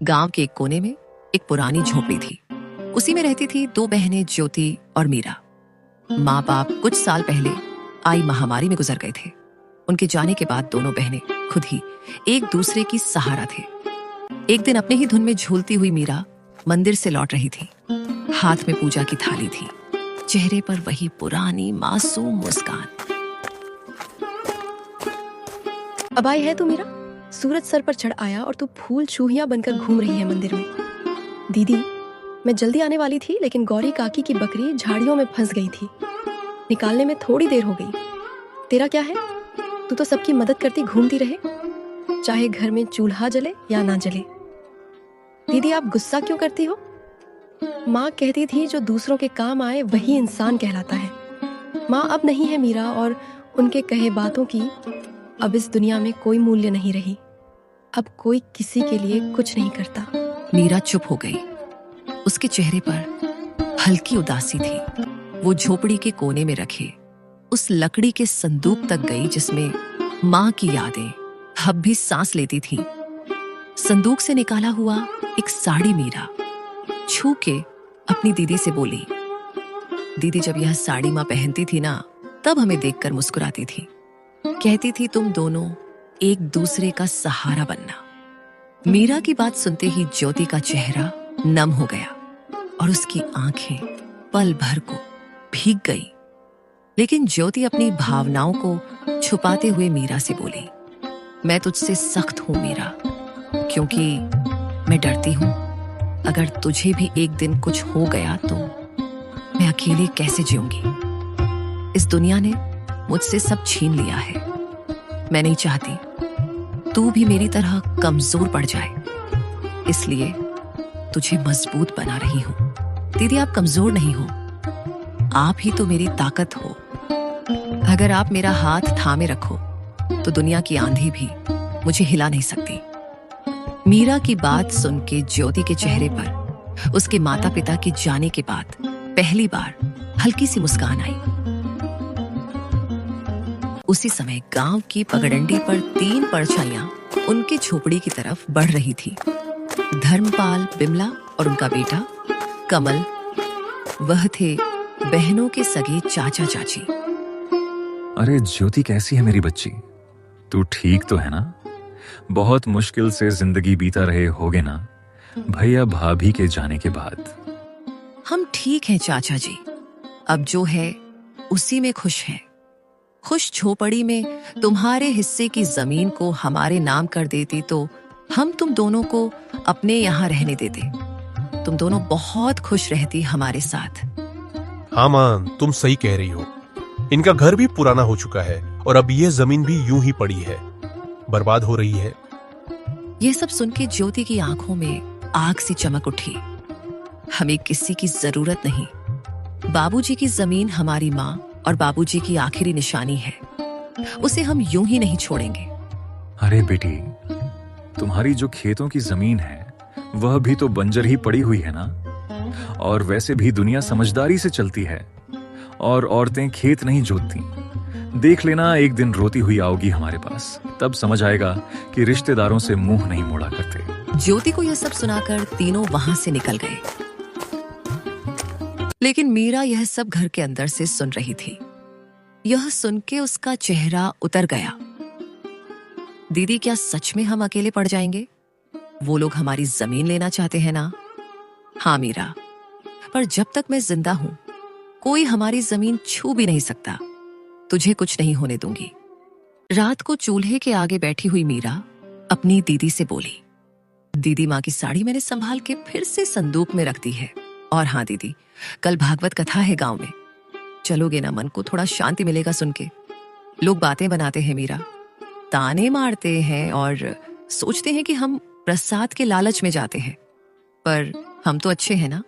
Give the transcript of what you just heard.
गांव के एक कोने में एक पुरानी झोपड़ी थी। उसी में रहती थी दो बहनें, ज्योति और मीरा। माँ बाप कुछ साल पहले आई महामारी में गुजर गए थे। उनके जाने के बाद दोनों बहनें खुद ही एक दूसरे की सहारा थे। एक दिन अपने ही धुन में झूलती हुई मीरा मंदिर से लौट रही थी। हाथ में पूजा की थाली थी, चेहरे पर वही पुरानी मासूम मुस्कान। अब आई है तू मीरा? सूरज सर पर चढ़ आया और तू फूल चूहिया बनकर घूम रही है मंदिर में। दीदी, मैं जल्दी आने वाली थी, लेकिन गौरी काकी की बकरी झाड़ियों में फंस गई थी। निकालने में थोड़ी देर हो गई। तेरा क्या है? तू तो सबकी मदद करती घूमती रहे, चाहे घर में चूल्हा जले या ना जले। दीदी, आप गुस्सा क्यों करती हो? माँ कहती थी जो दूसरों के काम आए वही इंसान कहलाता है। माँ अब नहीं है मीरा, और उनके कहे बातों की अब इस दुनिया में कोई मूल्य नहीं रही। अब कोई किसी के लिए कुछ नहीं करता। मीरा चुप हो गई। उसके चेहरे पर हल्की उदासी थी। वो झोपड़ी के कोने में रखे उस लकड़ी के संदूक तक गई जिसमें माँ की यादें अब भी सांस लेती थीं। संदूक से निकाला हुआ एक साड़ी मीरा छू के अपनी दीदी से बोली, दीदी, जब यह साड़ी माँ पहनती थी ना, तब हमें देखकर मुस्कुराती थी। कहती थी तुम दोनों एक दूसरे का सहारा बनना। मीरा की बात सुनते ही ज्योति का चेहरा नम हो गया और उसकी आंखें पल भर को भीग गई। लेकिन ज्योति अपनी भावनाओं को छुपाते हुए मीरा से बोली, मैं तुझसे सख्त हूं मीरा, क्योंकि मैं डरती हूं अगर तुझे भी एक दिन कुछ हो गया तो मैं अकेले कैसे जीऊंगी। इस दुनिया ने मुझसे सब छीन लिया है। मैं नहीं चाहती तू भी मेरी तरह कमजोर पड़ जाए, इसलिए तुझे मजबूत बना रही हूं। दीदी, आप कमजोर नहीं हो, आप ही तो मेरी ताकत हो। अगर आप मेरा हाथ थामे रखो तो दुनिया की आंधी भी मुझे हिला नहीं सकती। मीरा की बात सुन के ज्योति के चेहरे पर उसके माता पिता के जाने के बाद पहली बार हल्की सी मुस्कान आई। उसी समय गांव की पगडंडी पर 3 परछाइयां उनके झोपड़ी की तरफ बढ़ रही थी। धर्मपाल, बिमला और उनका बेटा कमल। वह थे बहनों के सगे चाचा चाची। अरे ज्योति, कैसी है मेरी बच्ची? तू ठीक तो है ना? बहुत मुश्किल से जिंदगी बीता रहे होगे ना भैया भाभी के जाने के बाद? हम ठीक हैं चाचा जी, अब जो है उसी में खुश हैं। खुश झोपड़ी में तुम्हारे हिस्से की जमीन को हमारे नाम कर देती तो हम तुम दोनों को अपने यहाँ रहने देते। तुम दोनों बहुत खुश रहती हमारे साथ। हाँ मां, तुम सही कह रही हो। इनका घर भी पुराना हो चुका है और अब ये जमीन भी यूं ही पड़ी है, बर्बाद हो रही है। ये सब सुन के ज्योति की आंखों में आग सी चमक उठी। हमें किसी की जरूरत नहीं। बाबूजी की जमीन हमारी माँ और बाबूजी की आखिरी निशानी है। उसे हम यूं ही नहीं छोड़ेंगे। अरे बेटी, तुम्हारी जो खेतों की जमीन है वह भी तो बंजर ही पड़ी हुई है ना। और वैसे भी दुनिया समझदारी से चलती है और औरतें खेत नहीं जोतती। देख लेना, एक दिन रोती हुई आओगी हमारे पास, तब समझ आएगा कि रिश्तेदारों से मुंह नहीं मोड़ा करते। ज्योति को यह सब सुनाकर तीनों वहां से निकल गए। लेकिन मीरा यह सब घर के अंदर से सुन रही थी। यह सुन के उसका चेहरा उतर गया। दीदी, क्या सच में हम अकेले पड़ जाएंगे? वो लोग हमारी जमीन लेना चाहते हैं ना? हाँ मीरा, पर जब तक मैं जिंदा हूं कोई हमारी जमीन छू भी नहीं सकता। तुझे कुछ नहीं होने दूंगी। रात को चूल्हे के आगे बैठी हुई मीरा अपनी दीदी से बोली, दीदी, माँ की साड़ी मैंने संभाल के फिर से संदूक में रख दी है। और हाँ दीदी, कल भागवत कथा है गांव में, चलोगे ना? मन को थोड़ा शांति मिलेगा सुन के। लोग बातें बनाते हैं मीरा, ताने मारते हैं और सोचते हैं कि हम प्रसाद के लालच में जाते हैं, पर हम तो अच्छे हैं ना।